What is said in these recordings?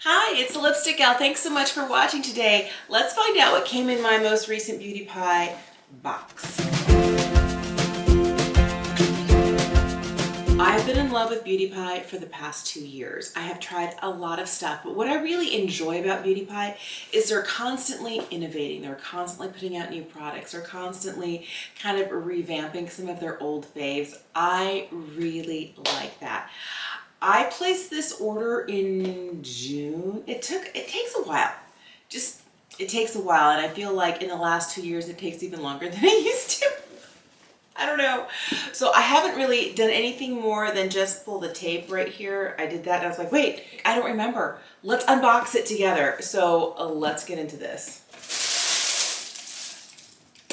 Hi, it's the Lipstick Gal. Thanks so much for watching today. Let's find out what came in my most recent Beauty Pie box. I have been in love with Beauty Pie for the past 2 years. I have tried a lot of stuff, but what I really enjoy about Beauty Pie is they're constantly innovating. They're constantly putting out new products. They're constantly kind of revamping some of their old faves. I really like that. I placed this order in June. It takes a while. It takes a while, and I feel like in the last 2 years it takes even longer than it used to. I don't know. So I haven't really done anything more than just pull the tape right here. I did that and I was like, wait, I don't remember. Let's unbox it together. So let's get into this.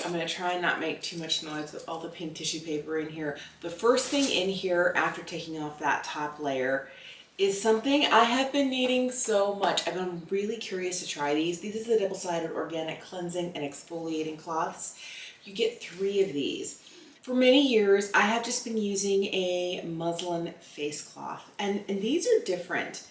I'm gonna try and not make too much noise with all the pink tissue paper in here. The first thing in here after taking off that top layer is something I have been needing so much. I've been really curious to try these. These are the double-sided organic cleansing and exfoliating cloths. You get 3 of these. For many years, I have just been using a muslin face cloth, and these are different.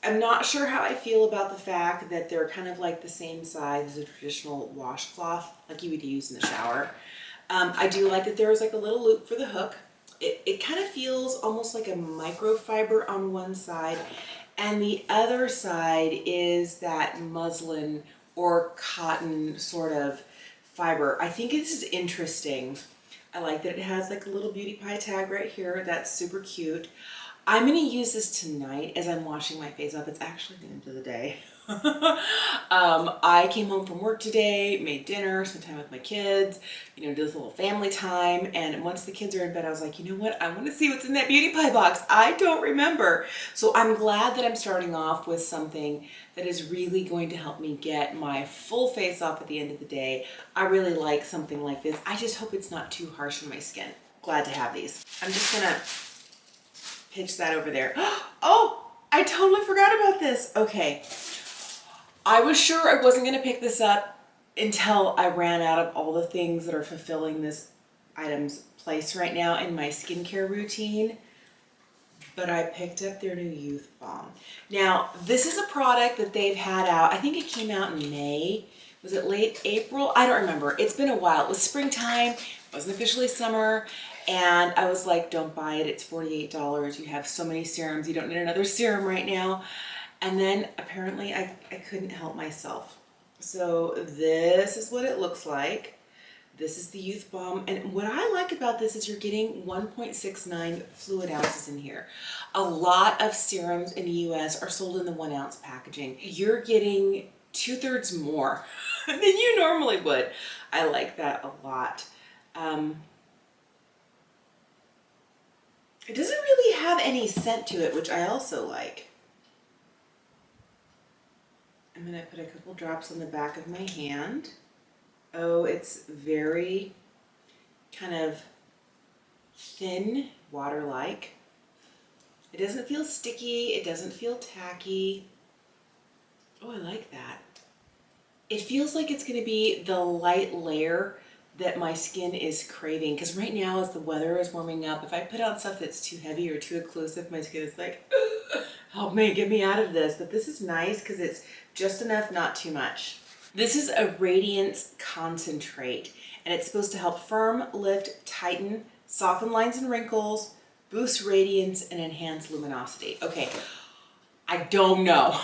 I'm not sure how I feel about the fact that they're kind of like the same size as a traditional washcloth, like you would use in the shower. I do like that there's like a little loop for the hook. It kind of feels almost like a microfiber on one side, and the other side is that muslin or cotton sort of fiber. I think this is interesting. I like that it has like a little Beauty Pie tag right here. That's super cute. I'm going to use this tonight as I'm washing my face off. It's actually the end of the day. I came home from work today, made dinner, spent time with my kids, did a little family time. And once the kids are in bed, I was like, you know what? I want to see what's in that Beauty Pie box. I don't remember. So I'm glad that I'm starting off with something that is really going to help me get my full face off at the end of the day. I really like something like this. I just hope it's not too harsh on my skin. Glad to have these. I'm just going to pinch that over there. Oh, I totally forgot about this. Okay. I was sure I wasn't going to pick this up until I ran out of all the things that are fulfilling this item's place right now in my skincare routine. But I picked up their new Youth Balm. Now, this is a product that they've had out. I think it came out in May. Was it late April? I don't remember. It's been a while. It was springtime. It wasn't officially summer. And I was like, don't buy it. It's $48. You have so many serums. You don't need another serum right now. And then apparently I couldn't help myself. So this is what it looks like. This is the Youth Balm. And what I like about this is you're getting 1.69 fluid ounces in here. A lot of serums in the US are sold in the 1 ounce packaging. You're getting 2/3 more than you normally would. I like that a lot. It doesn't really have any scent to it, which I also like. I'm going to put a couple drops on the back of my hand. Oh, it's very kind of thin, water-like. It doesn't feel sticky. It doesn't feel tacky. Oh, I like that. It feels like it's going to be the light layer that my skin is craving, because right now as the weather is warming up, if I put on stuff that's too heavy or too occlusive, my skin is like, help me, get me out of this. But this is nice because it's just enough, not too much. This is a Radiance concentrate, and it's supposed to help firm, lift, tighten, soften lines and wrinkles, boost radiance, and enhance luminosity. Okay, I don't know.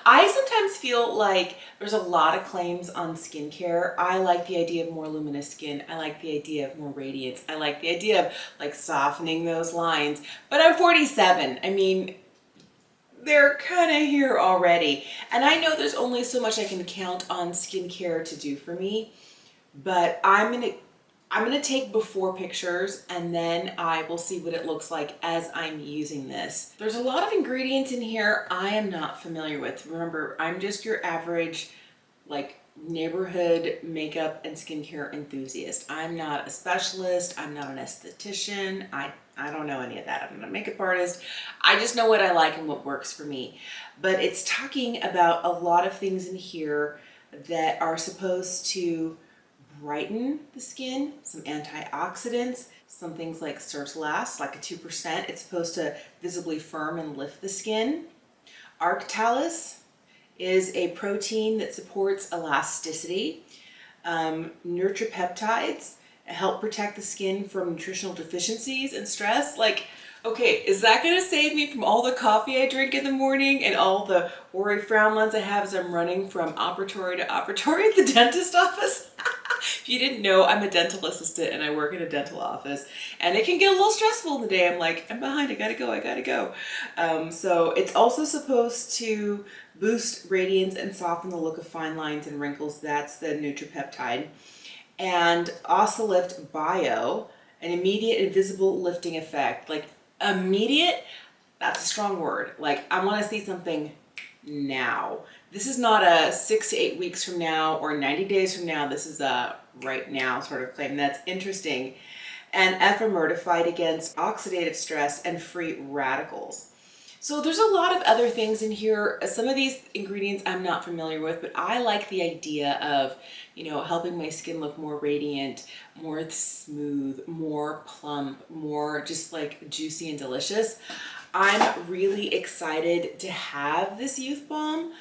I sometimes feel like there's a lot of claims on skincare. I like the idea of more luminous skin. I like the idea of more radiance. I like the idea of like softening those lines. But I'm 47. I mean, they're kind of here already. And I know there's only so much I can count on skincare to do for me. But I'm gonna take before pictures, and then I will see what it looks like as I'm using this. There's a lot of ingredients in here I am not familiar with. Remember, I'm just your average like neighborhood makeup and skincare enthusiast. I'm not a specialist. I'm not an esthetician. I don't know any of that. I'm not a makeup artist. I just know what I like and what works for me. But it's talking about a lot of things in here that are supposed to brighten the skin, some antioxidants, some things like Certalast, like a 2%. It's supposed to visibly firm and lift the skin. Arctalis is a protein that supports elasticity. Nurtripeptides help protect the skin from nutritional deficiencies and stress. Like, okay, is that gonna save me from all the coffee I drink in the morning and all the worry frown lines I have as I'm running from operatory to operatory at the dentist office? If you didn't know, I'm a dental assistant and I work in a dental office, and it can get a little stressful in the day. I'm like, I'm behind, I gotta go. So it's also supposed to boost radiance and soften the look of fine lines and wrinkles. That's the Nurtripeptide. And Oscilift Bio, an immediate and visible lifting effect. Like, immediate, that's a strong word. Like, I want to see something now. This is not a 6 to 8 weeks from now or 90 days from now. This is a right now sort of claim. That's interesting. And ephemertified against oxidative stress and free radicals. So there's a lot of other things in here. Some of these ingredients I'm not familiar with, but I like the idea of, you know, helping my skin look more radiant, more smooth, more plump, more just like juicy and delicious. I'm really excited to have this youth balm.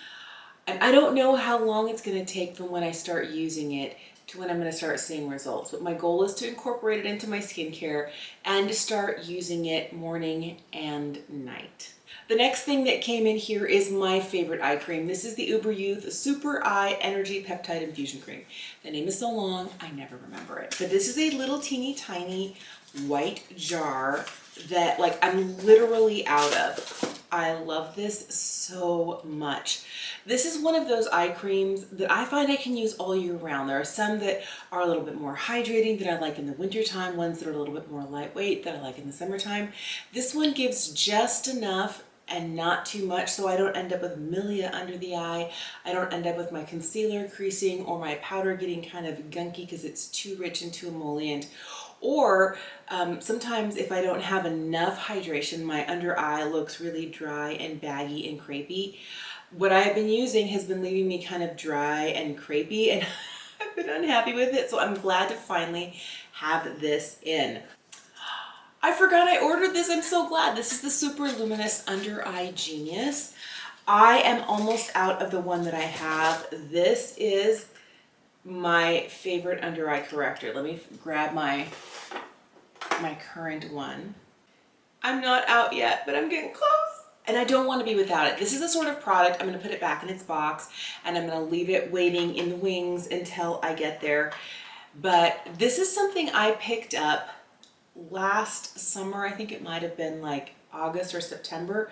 And I don't know how long it's going to take from when I start using it to when I'm going to start seeing results. But my goal is to incorporate it into my skincare and to start using it morning and night. The next thing that came in here is my favorite eye cream. This is the Uber Youth Super Eye Energy Peptide Infusion Cream. The name is so long, I never remember it. But this is a little teeny tiny white jar that like I'm literally out of. I love this so much. This is one of those eye creams that I find I can use all year round. There are some that are a little bit more hydrating that I like in the wintertime, ones that are a little bit more lightweight that I like in the summertime. This one gives just enough and not too much, so I don't end up with milia under the eye. I don't end up with my concealer creasing or my powder getting kind of gunky because it's too rich and too emollient. Or sometimes if I don't have enough hydration, my under eye looks really dry and baggy and crepey. What I've been using has been leaving me kind of dry and crepey, and I've been unhappy with it, so I'm glad to finally have this in. I forgot I ordered this. I'm so glad. This is the Super Luminous Under Eye Genius. I am almost out of the one that I have. This is my favorite under eye corrector. Let me grab my current one. I'm not out yet, but I'm getting close. And I don't want to be without it. This is the sort of product, I'm going to put it back in its box and I'm going to leave it waiting in the wings until I get there. But this is something I picked up last summer. I think it might have been like August or September.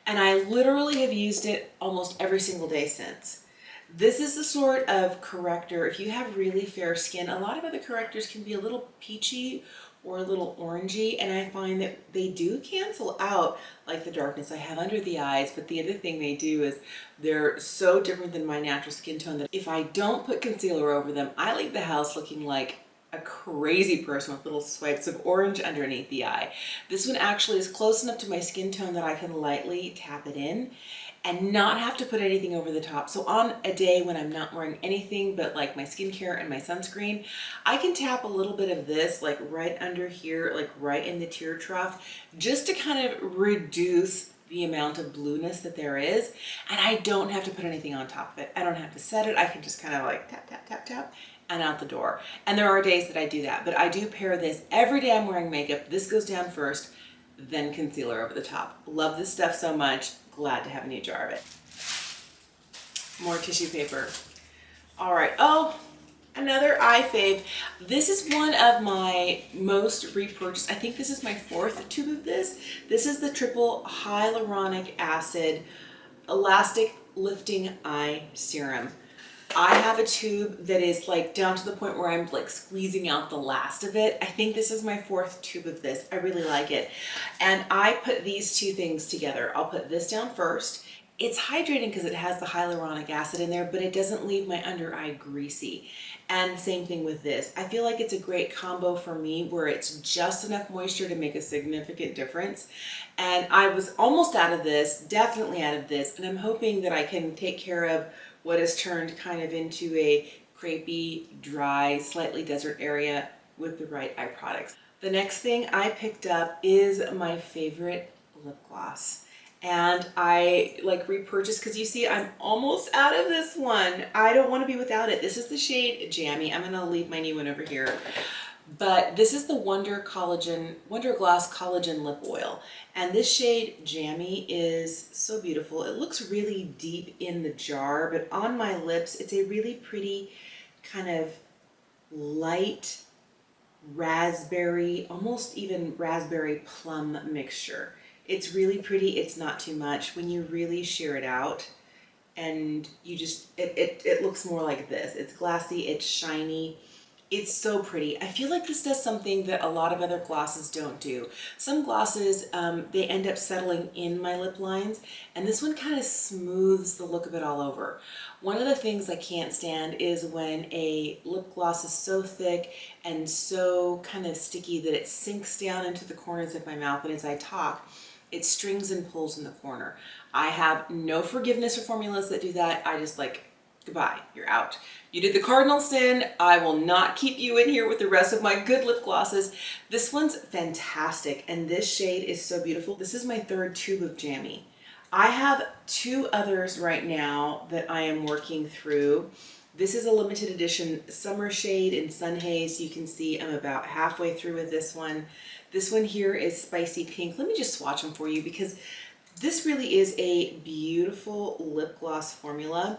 And I literally have used it almost every single day since. This is the sort of corrector, if you have really fair skin, a lot of other correctors can be a little peachy or a little orangey, and I find that they do cancel out like the darkness I have under the eyes. But the other thing they do is they're so different than my natural skin tone that if I don't put concealer over them, I leave the house looking like a crazy person with little swipes of orange underneath the eye. This one actually is close enough to my skin tone that I can lightly tap it in and not have to put anything over the top. So on a day when I'm not wearing anything but like my skincare and my sunscreen, I can tap a little bit of this like right under here, like right in the tear trough, just to kind of reduce the amount of blueness that there is. And I don't have to put anything on top of it. I don't have to set it. I can just kind of like tap, tap, tap, tap, and out the door. And there are days that I do that, but I do pair this every day I'm wearing makeup. This goes down first, then concealer over the top. Love this stuff so much. Glad to have a new jar of it. More tissue paper. All right. Oh, another eye fave. This is one of my most repurchased. I think this is my 4th tube of this. This is the triple hyaluronic acid elastic lifting eye serum. I have a tube that is like down to the point where I'm like squeezing out the last of it. I think this is my 4th tube of this. I really like it. And I put these two things together. I'll put this down first. It's hydrating because it has the hyaluronic acid in there, but it doesn't leave my under eye greasy. And same thing with this. I feel like it's a great combo for me where it's just enough moisture to make a significant difference. And I was almost out of this, definitely out of this, and I'm hoping that I can take care of what has turned kind of into a crepey, dry, slightly desert area with the right eye products. The next thing I picked up is my favorite lip gloss. And I like repurchased because you see I'm almost out of this one. I don't want to be without it. This is the shade Jammy. I'm going to leave my new one over here. But this is the Wonder Gloss Collagen Lip Oil. And this shade Jammy is so beautiful. It looks really deep in the jar, but on my lips, it's a really pretty kind of light raspberry, almost even raspberry plum mixture. It's really pretty. It's not too much. When you really shear it out and you just, it looks more like this. It's glassy, it's shiny. It's so pretty. I feel like this does something that a lot of other glosses don't do. Some glosses, they end up settling in my lip lines, and this one kind of smooths the look of it all over. One of the things I can't stand is when a lip gloss is so thick and so kind of sticky that it sinks down into the corners of my mouth, and as I talk, it strings and pulls in the corner. I have no forgiveness for formulas that do that. I just like, goodbye, you're out. You did the cardinal sin. I will not keep you in here with the rest of my good lip glosses. This one's fantastic, and this shade is so beautiful. This is my third tube of Jammy. I have two others right now that I am working through. This is a limited edition summer shade in Sun Haze. You can see I'm about halfway through with this one. This one here is Spicy Pink. Let me just swatch them for you because this really is a beautiful lip gloss formula.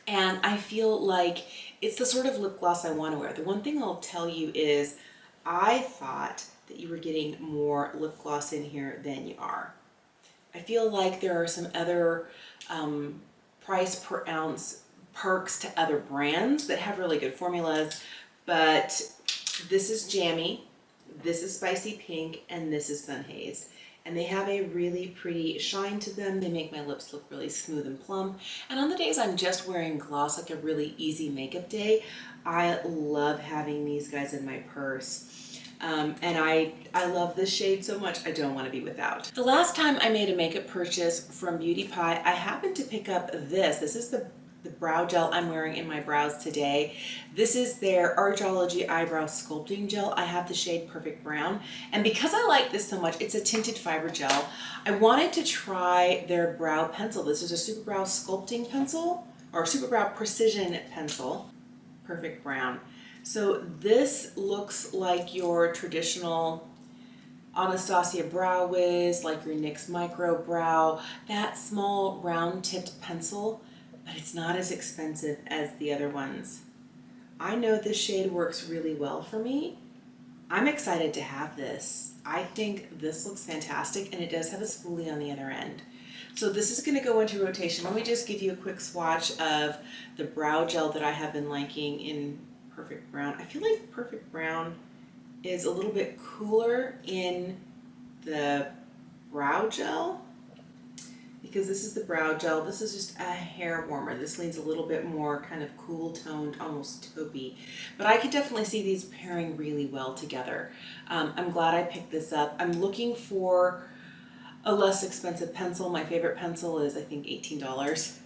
And I feel like it's the sort of lip gloss I want to wear. The one thing I'll tell you is I thought that you were getting more lip gloss in here than you are. I feel like there are some other price per ounce perks to other brands that have really good formulas, but this is Jammy, this is Spicy Pink, and this is Sun Haze. And they have a really pretty shine to them. They make my lips look really smooth and plump. And on the days I'm just wearing gloss, like a really easy makeup day, I love having these guys in my purse. And I love this shade so much, I don't want to be without. The last time I made a makeup purchase from Beauty Pie, I happened to pick up this. This is the brow gel I'm wearing in my brows today. This is their Arch-Ology Eyebrow Sculpting Gel. I have the shade Perfect Brown. And because I like this so much, it's a tinted fiber gel. I wanted to try their brow pencil. This is a Super Brow Sculpting Pencil, or Super Brow Precision Pencil, Perfect Brown. So this looks like your traditional Anastasia Brow Wiz, like your NYX Micro Brow, that small round tipped pencil, but it's not as expensive as the other ones. I know this shade works really well for me. I'm excited to have this. I think this looks fantastic, and it does have a spoolie on the other end. So this is going to go into rotation. Let me just give you a quick swatch of the brow gel that I have been liking in Perfect Brown. I feel like Perfect Brown is a little bit cooler in the brow gel, because this is the brow gel. This is just a hair warmer. This leans a little bit more kind of cool toned, almost taupey. But I could definitely see these pairing really well together. I'm glad I picked this up. I'm looking for a less expensive pencil. My favorite pencil is, I think, $18.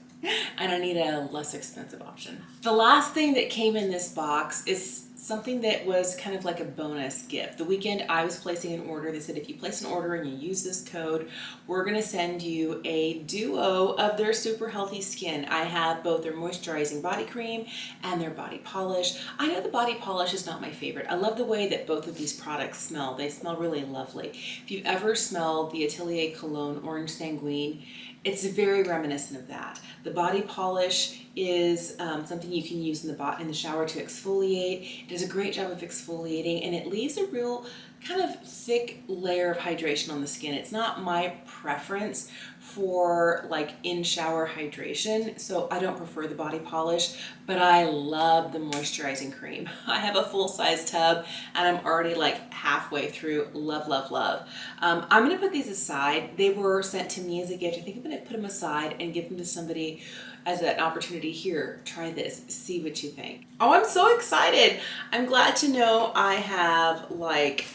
And I need a less expensive option. The last thing that came in this box is something that was kind of like a bonus gift. The weekend I was placing an order, they said if you place an order and you use this code, we're gonna send you a duo of their Super Healthy Skin. I have both their moisturizing body cream and their body polish. I know the body polish is not my favorite. I love the way that both of these products smell. They smell really lovely. If you've ever smelled the Atelier Cologne Orange Sanguine, it's very reminiscent of that. The body polish is something you can use in the shower to exfoliate. It does a great job of exfoliating, and it leaves a real kind of thick layer of hydration on the skin. It's not my preference for like in shower hydration, so I don't prefer the body polish, but I love the moisturizing cream. I have a full size tub and I'm already like halfway through. Love, love, love. I'm gonna put these aside. They were sent to me as a gift. I think I'm gonna put them aside and give them to somebody as an opportunity. Here, try this, see what you think. Oh, I'm so excited. I'm glad to know I have like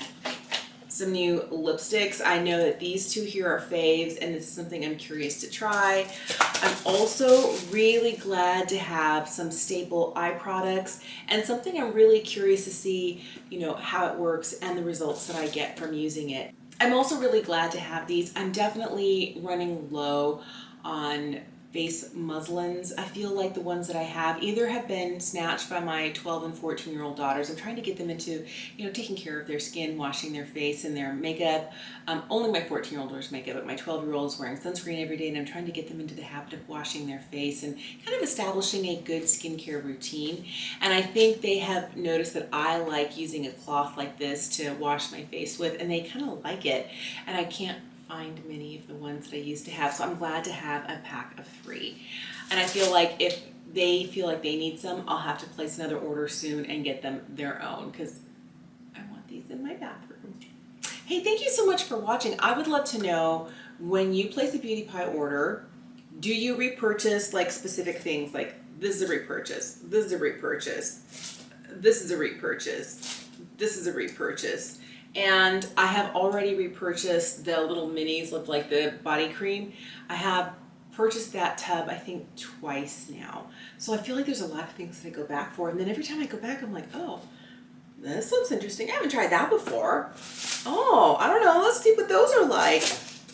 some new lipsticks. I know that these two here are faves, and this is something I'm curious to try. I'm also really glad to have some staple eye products, and something I'm really curious to see, you know, how it works and the results that I get from using it. I'm also really glad to have these. I'm definitely running low on face muslins. I feel like the ones that I have either have been snatched by my 12 and 14-year-old daughters. I'm trying to get them into, you know, taking care of their skin, washing their face and their makeup. Only my 14-year-old wears makeup, but my 12-year-old is wearing sunscreen every day, and I'm trying to get them into the habit of washing their face and kind of establishing a good skincare routine. And I think they have noticed that I like using a cloth like this to wash my face with, and they kind of like it. And I can't find many of the ones that I used to have, so I'm glad to have a pack of 3. And I feel like if they feel like they need some, I'll have to place another order soon and get them their own, because I want these in my bathroom. Hey, thank you so much for watching. I would love to know, when you place a Beauty Pie order, do you repurchase like specific things, like this is a repurchase, this is a repurchase, this is a repurchase, this is a repurchase? And I have already repurchased the little minis with like the body cream. I have purchased that tub, I think, twice now. So I feel like there's a lot of things that I go back for. And then every time I go back, I'm like, oh, this looks interesting. I haven't tried that before. Oh, I don't know. Let's see what those are like.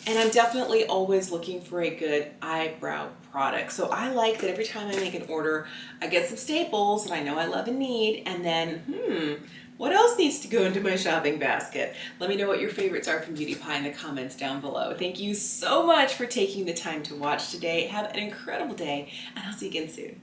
And I'm definitely always looking for a good eyebrow product. So I like that every time I make an order, I get some staples that I know I love and need. And then, what else needs to go into my shopping basket? Let me know what your favorites are from Beauty Pie in the comments down below. Thank you so much for taking the time to watch today. Have an incredible day, and I'll see you again soon.